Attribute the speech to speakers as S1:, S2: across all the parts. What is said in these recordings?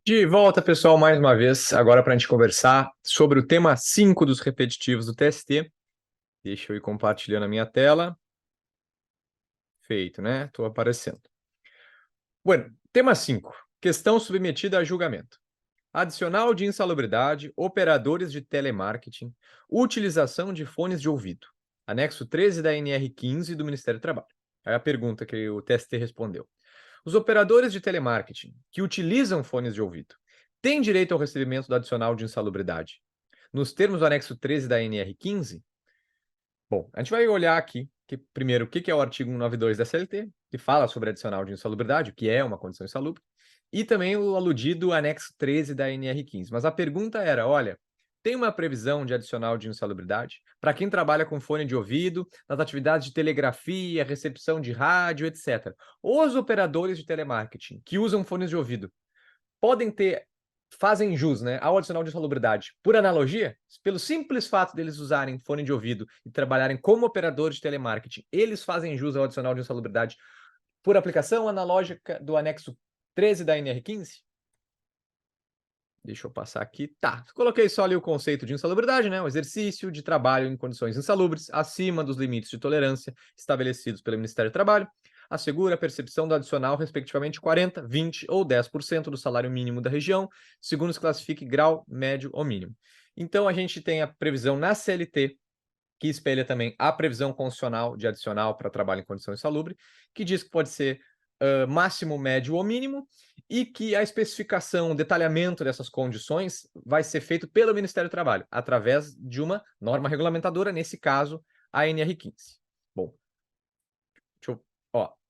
S1: De volta, pessoal, mais uma vez, agora para a gente conversar sobre o tema 5 dos repetitivos do TST. Deixa eu ir compartilhando a minha tela. Feito, né? Estou aparecendo. Bueno, tema 5. Questão submetida a julgamento. Adicional de insalubridade, operadores de telemarketing, utilização de fones de ouvido. Anexo 13 da NR15 do Ministério do Trabalho. Aí a pergunta que o TST respondeu. Os operadores de telemarketing que utilizam fones de ouvido têm direito ao recebimento do adicional de insalubridade nos termos do anexo 13 da NR15? Bom, a gente vai olhar aqui, primeiro, o que é o artigo 192 da CLT, que fala sobre adicional de insalubridade, o que é uma condição insalubre, e também o aludido anexo 13 da NR15. Mas a pergunta era, olha, tem uma previsão de adicional de insalubridade para quem trabalha com fone de ouvido, nas atividades de telegrafia, recepção de rádio, etc. Os operadores de telemarketing que usam fones de ouvido fazem jus, né, ao adicional de insalubridade por analogia, pelo simples fato deles usarem fone de ouvido e trabalharem como operadores de telemarketing, eles fazem jus ao adicional de insalubridade por aplicação analógica do anexo 13 da NR15? Deixa eu passar aqui. Tá, coloquei só ali o conceito de insalubridade, né? O exercício de trabalho em condições insalubres, acima dos limites de tolerância estabelecidos pelo Ministério do Trabalho, assegura a percepção do adicional, respectivamente, 40%, 20% ou 10% do salário mínimo da região, segundo se classifique grau, médio ou mínimo. Então, a gente tem a previsão na CLT, que espelha também a previsão constitucional de adicional para trabalho em condição insalubre, que diz que pode ser máximo, médio ou mínimo, e que a especificação, o detalhamento dessas condições vai ser feito pelo Ministério do Trabalho, através de uma norma regulamentadora, nesse caso, a NR15. Bom,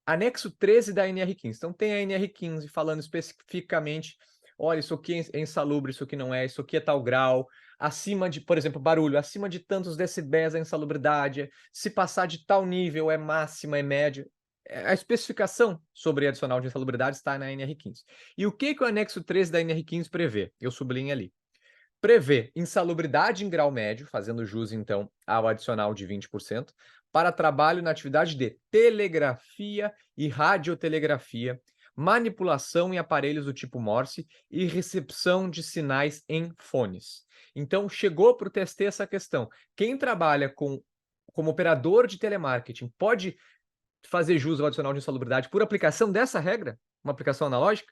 S1: anexo 13 da NR15. Então, tem a NR15 falando especificamente, olha, isso aqui é insalubre, isso aqui não é, isso aqui é tal grau, acima de, por exemplo, barulho, acima de tantos decibéis é insalubridade, se passar de tal nível é máxima, é média. A especificação sobre adicional de insalubridade está na NR15. E o que o anexo 13 da NR15 prevê? Eu sublinho ali. Prevê insalubridade em grau médio, fazendo jus, então, ao adicional de 20%, para trabalho na atividade de telegrafia e radiotelegrafia, manipulação em aparelhos do tipo Morse e recepção de sinais em fones. Então, chegou para o TST essa questão. Quem trabalha como operador de telemarketing pode fazer jus ao adicional de insalubridade por aplicação dessa regra? Uma aplicação analógica?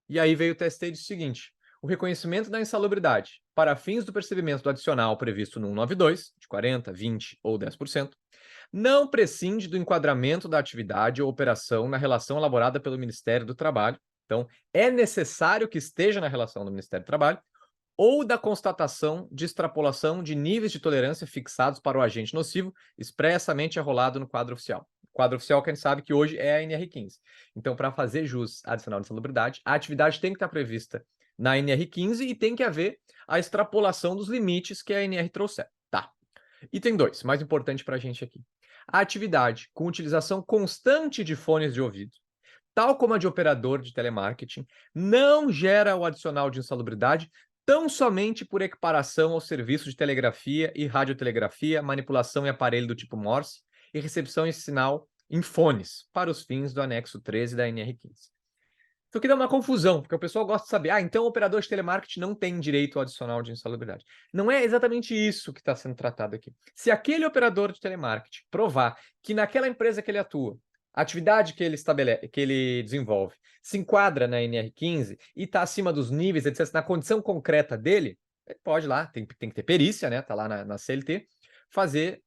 S1: E aí veio o TST e disse o seguinte: o reconhecimento da insalubridade para fins do percebimento do adicional previsto no 192, de 40%, 20% ou 10%, não prescinde do enquadramento da atividade ou operação na relação elaborada pelo Ministério do Trabalho. Então, é necessário que esteja na relação do Ministério do Trabalho, ou da constatação de extrapolação de níveis de tolerância fixados para o agente nocivo, expressamente arrolado no quadro oficial. O quadro oficial que a gente sabe que hoje é a NR15. Então, para fazer jus adicional de insalubridade, a atividade tem que estar prevista na NR15 e tem que haver a extrapolação dos limites que a NR trouxer. Tá. Item 2, mais importante para a gente aqui. A atividade com utilização constante de fones de ouvido, tal como a de operador de telemarketing, não gera o adicional de insalubridade tão somente por equiparação ao serviço de telegrafia e radiotelegrafia, manipulação em aparelho do tipo Morse e recepção em sinal em fones, para os fins do anexo 13 da NR15. Isso aqui dá uma confusão, porque o pessoal gosta de saber, então o operador de telemarketing não tem direito ao adicional de insalubridade. Não é exatamente isso que está sendo tratado aqui. Se aquele operador de telemarketing provar que naquela empresa que ele atua, a atividade que ele desenvolve se enquadra na NR15 e está acima dos níveis, etc., na condição concreta dele, ele pode lá, tem que ter perícia, né? Está lá na CLT, fazer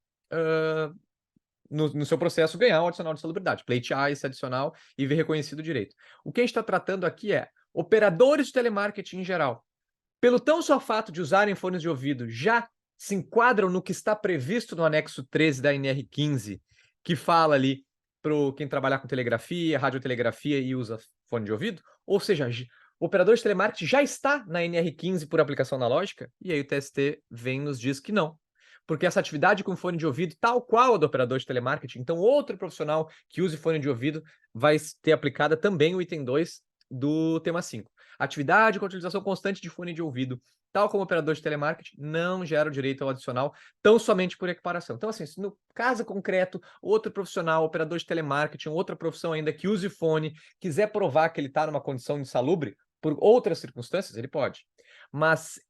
S1: no seu processo ganhar um adicional de insalubridade, pleitear esse adicional e ver reconhecido o direito. O que a gente está tratando aqui é operadores de telemarketing em geral, pelo tão só fato de usarem fones de ouvido, já se enquadram no que está previsto no anexo 13 da NR15, que fala ali para quem trabalhar com telegrafia, radiotelegrafia e usa fone de ouvido? Ou seja, o operador de telemarketing já está na NR15 por aplicação analógica? E aí o TST vem e nos diz que não. Porque essa atividade com fone de ouvido, tal qual a do operador de telemarketing, então outro profissional que use fone de ouvido vai ter aplicada também o item 2 do tema 5. Atividade com utilização constante de fone de ouvido, tal como operador de telemarketing, não gera o direito ao adicional tão somente por equiparação. Então, assim, se no caso concreto, outro profissional, operador de telemarketing, outra profissão ainda que use fone, quiser provar que ele está numa condição insalubre, por outras circunstâncias, ele pode. Mas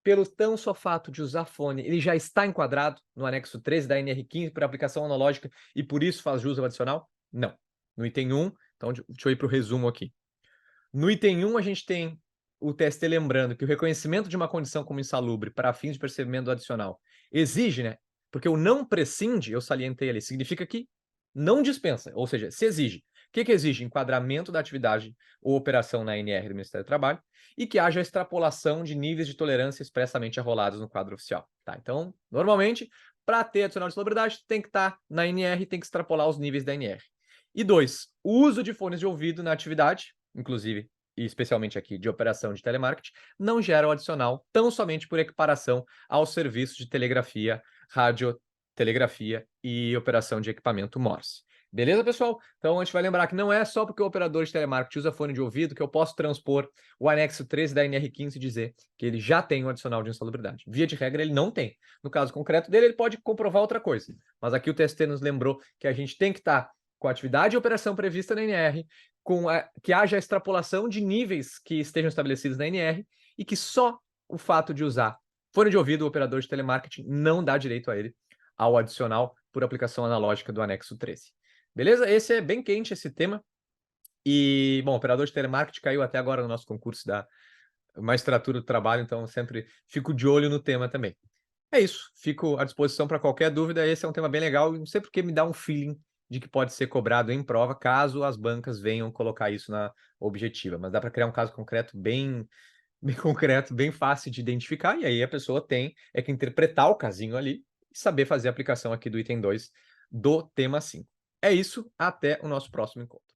S1: pelo tão só fato de usar fone, ele já está enquadrado no anexo 13 da NR15 por aplicação analógica e por isso faz jus ao adicional? Não. No item 1, então deixa eu ir para o resumo aqui. No item 1, a gente tem o TST lembrando que o reconhecimento de uma condição como insalubre para fins de percebimento do adicional exige, né? Porque o não prescinde, eu salientei ali, significa que não dispensa, ou seja, se exige. O que exige? Enquadramento da atividade ou operação na NR do Ministério do Trabalho e que haja extrapolação de níveis de tolerância expressamente arrolados no quadro oficial. Tá? Então, normalmente, para ter adicional de insalubridade, tem que estar na NR, tem que extrapolar os níveis da NR. E 2, o uso de fones de ouvido na atividade, inclusive e especialmente aqui de operação de telemarketing, não gera o adicional tão somente por equiparação aos serviços de telegrafia, radiotelegrafia e operação de equipamento Morse. Beleza, pessoal? Então a gente vai lembrar que não é só porque o operador de telemarketing usa fone de ouvido que eu posso transpor o anexo 13 da NR15 e dizer que ele já tem um adicional de insalubridade. Via de regra, ele não tem. No caso concreto dele, ele pode comprovar outra coisa. Mas aqui o TST nos lembrou que a gente tem que estar com a atividade e operação prevista na NR, que haja extrapolação de níveis que estejam estabelecidos na NR e que só o fato de usar fone de ouvido, o operador de telemarketing, não dá direito a ele ao adicional por aplicação analógica do anexo 13. Beleza? Esse é bem quente, esse tema. E, bom, operador de telemarketing caiu até agora no nosso concurso da magistratura do trabalho, então sempre fico de olho no tema também. É isso, fico à disposição para qualquer dúvida. Esse é um tema bem legal e não sei porque me dá um feeling de que pode ser cobrado em prova caso as bancas venham colocar isso na objetiva. Mas dá para criar um caso concreto bem concreto, bem fácil de identificar, e aí a pessoa tem que interpretar o casinho ali e saber fazer a aplicação aqui do item 2 do tema 5. É isso, até o nosso próximo encontro.